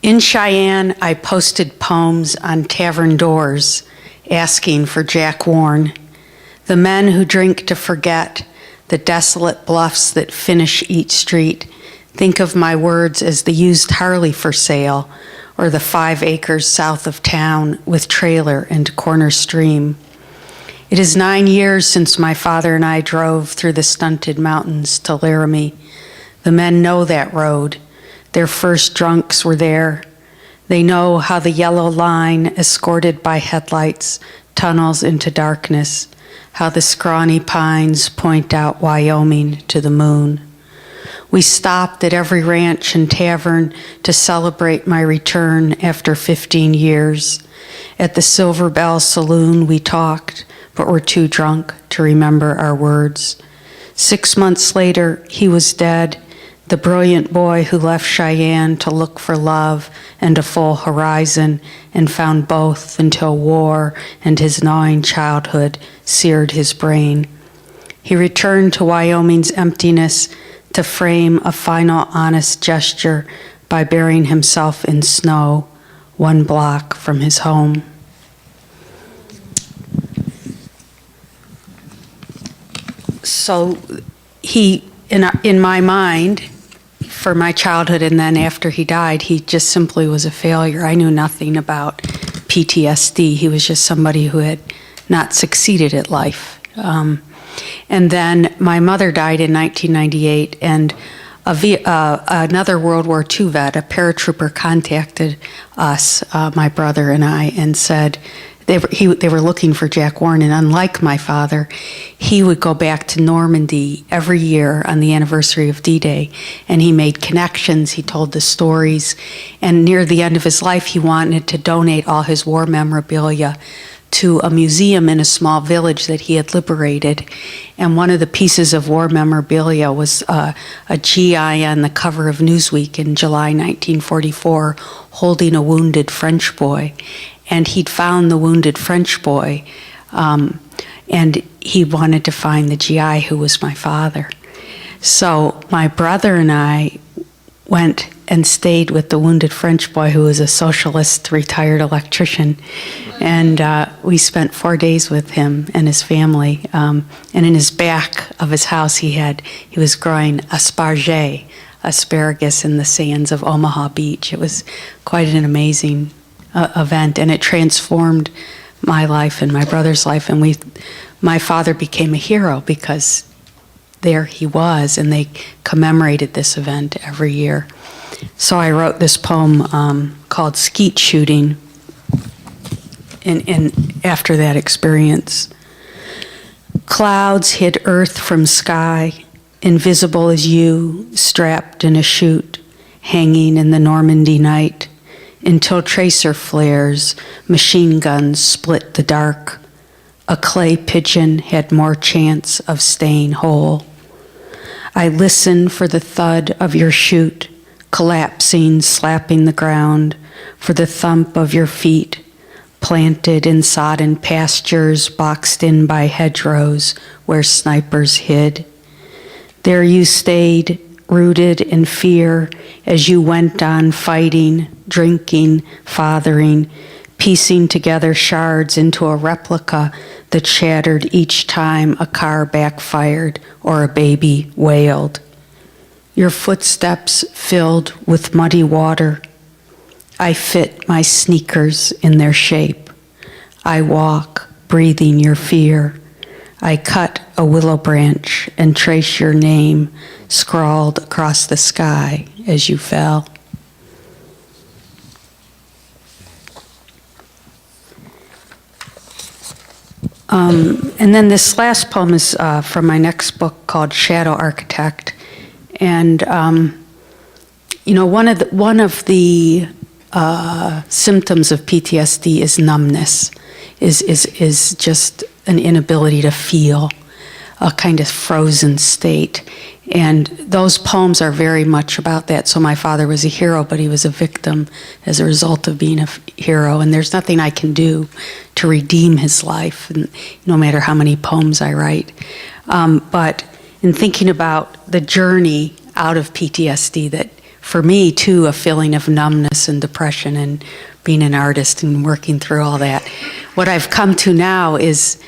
In Cheyenne, I posted poems on tavern doors asking for Jack Warren, the men who drink to forget, the desolate bluffs that finish each street. Think of my words as the used Harley for sale, or the 5 acres south of town with trailer and corner stream. It is 9 years since my father and I drove through the stunted mountains to Laramie. The men know that road. Their first drunks were there. They know how the yellow line, escorted by headlights, tunnels into darkness, how the scrawny pines point out Wyoming to the moon. We stopped at every ranch and tavern to celebrate my return after 15 years. At the Silver Bell Saloon, we talked, but were too drunk to remember our words. 6 months later, he was dead, the brilliant boy who left Cheyenne to look for love and a full horizon, and found both until war and his gnawing childhood seared his brain. He returned to Wyoming's emptiness to frame a final honest gesture by burying himself in snow 1 block from his home. So he, in my mind, for my childhood and then after he died, he just simply was a failure. I knew nothing about PTSD. He was just somebody who had not succeeded at life. And then my mother died in 1998, and another World War II vet, a paratrooper, contacted us, my brother and I, and said they were looking for Jack Warren, and unlike my father, he would go back to Normandy every year on the anniversary of D-Day, and he made connections, he told the stories, and near the end of his life, he wanted to donate all his war memorabilia to a museum in a small village that he had liberated. And one of the pieces of war memorabilia was a GI on the cover of Newsweek in July 1944 holding a wounded French boy. And he'd found the wounded French boy, and he wanted to find the GI who was my father. So my brother and I went and stayed with the wounded French boy who was a socialist retired electrician. And we spent 4 days with him and his family. And in his back of his house, he was growing asparagus in the sands of Omaha Beach. It was quite an amazing event, and it transformed my life and my brother's life. And my father became a hero because there he was, and they commemorated this event every year. So I wrote this poem called Skeet Shooting in after that experience. Clouds hid earth from sky, invisible as you, strapped in a chute, hanging in the Normandy night, until tracer flares, machine guns split the dark. A clay pigeon had more chance of staying whole. I listen for the thud of your chute, collapsing, slapping the ground, for the thump of your feet, planted in sodden pastures, boxed in by hedgerows where snipers hid. There you stayed, rooted in fear, as you went on fighting, drinking, fathering, piecing together shards into a replica that shattered each time a car backfired or a baby wailed. Your footsteps filled with muddy water. I fit my sneakers in their shape. I walk, breathing your fear. I cut a willow branch and trace your name scrawled across the sky as you fell. And then this last poem is from my next book called Shadow Architect. And one of the symptoms of PTSD is numbness, is just an inability to feel, a kind of frozen state. And those poems are very much about that. So my father was a hero, but he was a victim as a result of being a hero. And there's nothing I can do to redeem his life, and no matter how many poems I write. But in thinking about the journey out of PTSD that for me too, a feeling of numbness and depression and being an artist and working through all that. What I've come to now is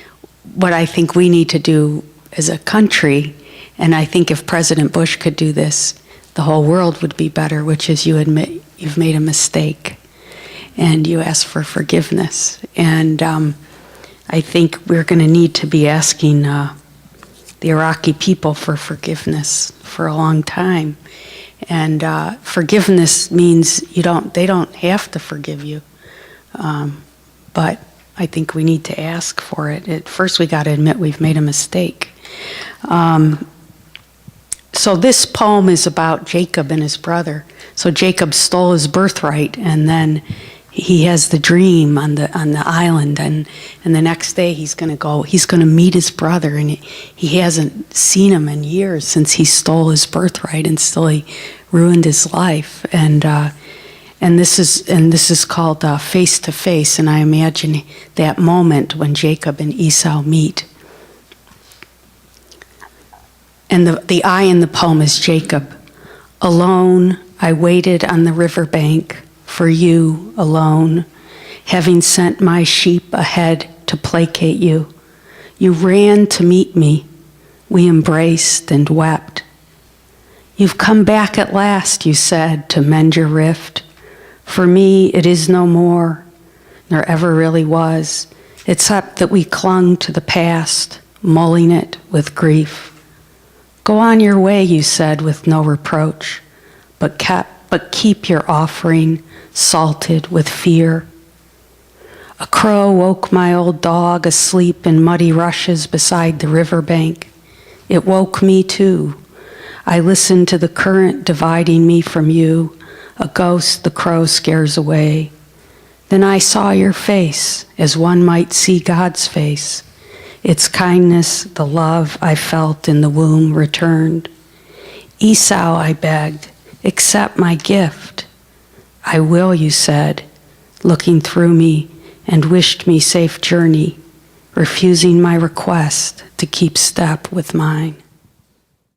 what I think we need to do as a country, and I think if President Bush could do this, the whole world would be better, which is you admit you've made a mistake and you ask for forgiveness. And I think we're going to need to be asking the Iraqi people for forgiveness for a long time. And forgiveness means they don't have to forgive you. But I think we need to ask for it. At first we got to admit we've made a mistake. So this poem is about Jacob and his brother. So Jacob stole his birthright, and then he has the dream on the island, and the next day he's going to meet his brother, and he hasn't seen him in years since he stole his birthright, and still he ruined his life. And this is called Face to Face, and I imagine that moment when Jacob and Esau meet. And the I in the poem is Jacob. Alone, I waited on the riverbank for you alone, having sent my sheep ahead to placate you. You ran to meet me. We embraced and wept. You've come back at last, you said, to mend your rift. For me, it is no more, nor ever really was, except that we clung to the past, mulling it with grief. Go on your way, you said, with no reproach, but keep your offering salted with fear. A crow woke my old dog asleep in muddy rushes beside the riverbank. It woke me too. I listened to the current dividing me from you, a ghost the crow scares away. Then I saw your face, as one might see God's face. Its kindness, the love I felt in the womb returned. Esau, I begged, accept my gift. I will, you said, looking through me, and wished me safe journey, refusing my request to keep step with mine.